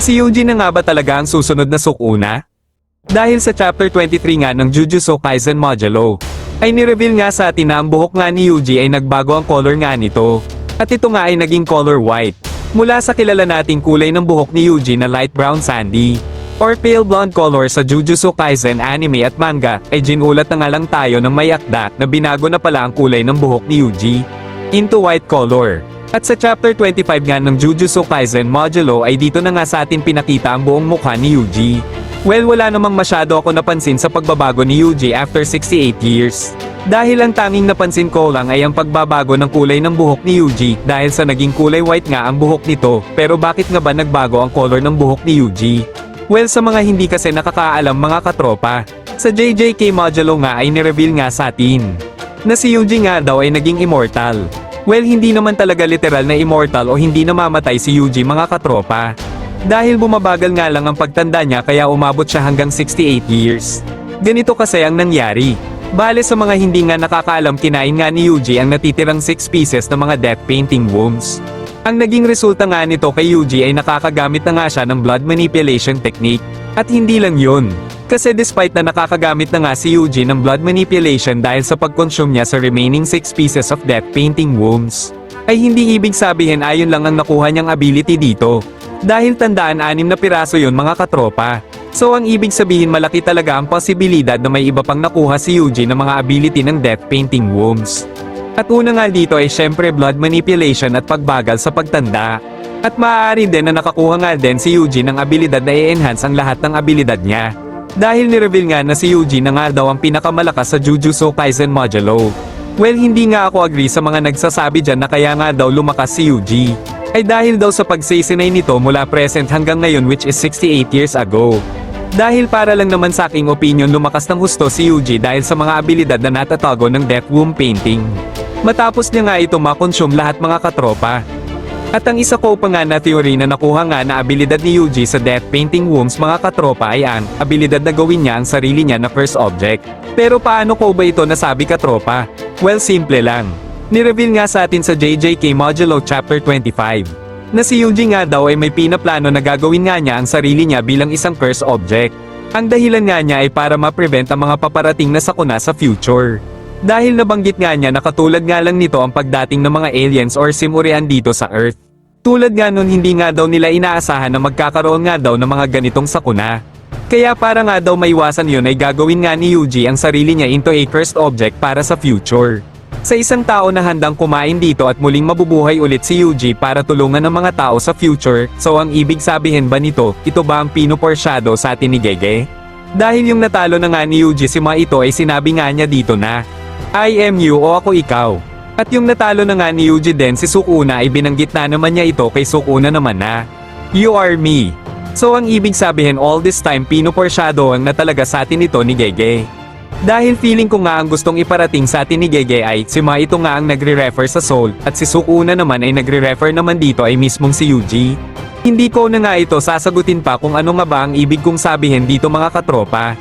Si Yuji na nga ba talaga ang susunod na Sukuna? Dahil sa chapter 23 nga ng Jujutsu Kaisen Modulo, ay nireveal nga sa atin na ang buhok nga ni Yuji ay nagbago ang color nga nito. At ito nga ay naging color white. Mula sa kilala nating kulay ng buhok ni Yuji na light brown sandy, or pale blonde color sa Jujutsu Kaisen anime at manga, ay ginulat na nga lang tayo ng may akda na binago na pala ang kulay ng buhok ni Yuji into white color. At sa chapter 25 nga ng Jujutsu Kaisen Modulo ay dito na nga sa atin pinakita ang buong mukha ni Yuji. Well, wala namang masyado ako napansin sa pagbabago ni Yuji after 68 years. Dahil ang tanging napansin ko lang ay ang pagbabago ng kulay ng buhok ni Yuji dahil sa naging kulay white nga ang buhok nito, pero bakit nga ba nagbago ang color ng buhok ni Yuji? Well, sa mga hindi kasi nakakaalam mga katropa, sa JJK Modulo nga ay nireveal nga sa atin na si Yuji nga daw ay naging immortal. Well, hindi naman talaga literal na immortal o hindi namamatay si Yuji mga katropa. Dahil bumabagal nga lang ang pagtanda niya kaya umabot siya hanggang 68 years. Ganito kasi ang nangyari. Bale sa mga hindi nga nakakaalam, kinain nga ni Yuji ang natitirang 6 pieces ng mga death painting wombs. Ang naging resulta nga nito kay Yuji ay nakakagamit na nga siya ng blood manipulation technique. At hindi lang yun. Kasi despite na nakakagamit na nga si Yuji ng blood manipulation dahil sa pag-consume niya sa remaining 6 pieces of death painting wombs, ay hindi ibig sabihin ayon lang ang nakuha niyang ability dito. Dahil tandaan 6 na piraso yun mga katropa. So ang ibig sabihin malaki talaga ang posibilidad na may iba pang nakuha si Yuji ng mga ability ng death painting wombs. At una nga dito ay syempre blood manipulation at pagbagal sa pagtanda. At maaari din na nakakuha nga din si Yuji ng abilidad na i-enhance ang lahat ng abilidad niya. Dahil nireveal nga na si Yuji na nga daw ang pinakamalakas sa Jujutsu Kaisen Modulo. Well, hindi nga ako agree sa mga nagsasabi dyan na kaya nga daw lumakas si Yuji ay dahil daw sa pagsisinay nito mula present hanggang ngayon, which is 68 years ago. Dahil para lang naman sa aking opinion, lumakas ng husto si Yuji dahil sa mga abilidad na natatago ng death womb painting. Matapos niya nga ito makonsume lahat mga katropa. At ang isa ko pa nga na theory na nakuha nga na abilidad ni Yuji sa death painting wombs mga katropa ay ang abilidad na gawin niya ang sarili niya na first object. Pero paano ko ba ito nasabi katropa? Well, simple lang. Nireveal nga sa atin sa JJK Modulo Chapter 25 na si Yuji nga daw ay may pinaplano na gagawin nga niya ang sarili niya bilang isang curse object. Ang dahilan nga niya ay para ma-prevent ang mga paparating na sakuna sa future. Dahil nabanggit nga niya na katulad nga lang nito ang pagdating ng mga aliens or simurian dito sa Earth. Tulad nga nun hindi nga daw nila inaasahan na magkakaroon nga daw ng mga ganitong sakuna. Kaya para nga daw maiwasan yun ay gagawin nga ni Yuji ang sarili niya into a cursed object para sa future. Sa isang tao na handang kumain dito at muling mabubuhay ulit si Yuji para tulungan ng mga tao sa future, so ang ibig sabihin ba nito, ito ba ang pino-foreshadow sa atin ni Gege? Dahil yung natalo na nga ni Yuji si Ma ito ay sinabi nga niya dito na, I am you o ako ikaw. At yung natalo na nga ni Yuji din si Sukuna ay binanggit na naman niya ito kay Sukuna naman na, you are me. So ang ibig sabihin all this time pino-foreshadow ang na talaga sa atin ito ni Gege. Dahil feeling ko nga ang gustong iparating sa atin ni Gege ay si Ma ito nga ang nagre-refer sa soul at si Sukuna naman ay nagre-refer naman dito ay mismong si Yuji. Hindi ko na nga ito sasagutin pa kung ano nga ba ang ibig kong sabihin dito mga katropa.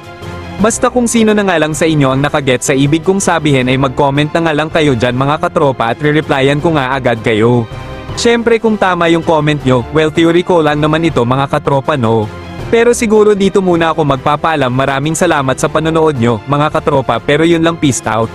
Basta kung sino na nga lang sa inyo ang nakaget sa ibig kong sabihin ay mag-comment na nga lang kayo dyan mga katropa at re-replyan ko nga agad kayo. Syempre kung tama yung comment nyo, well theory ko lang naman ito mga katropa no. Pero siguro dito muna ako magpapaalam. Maraming salamat sa panonood nyo, mga katropa, pero yun lang, peace out.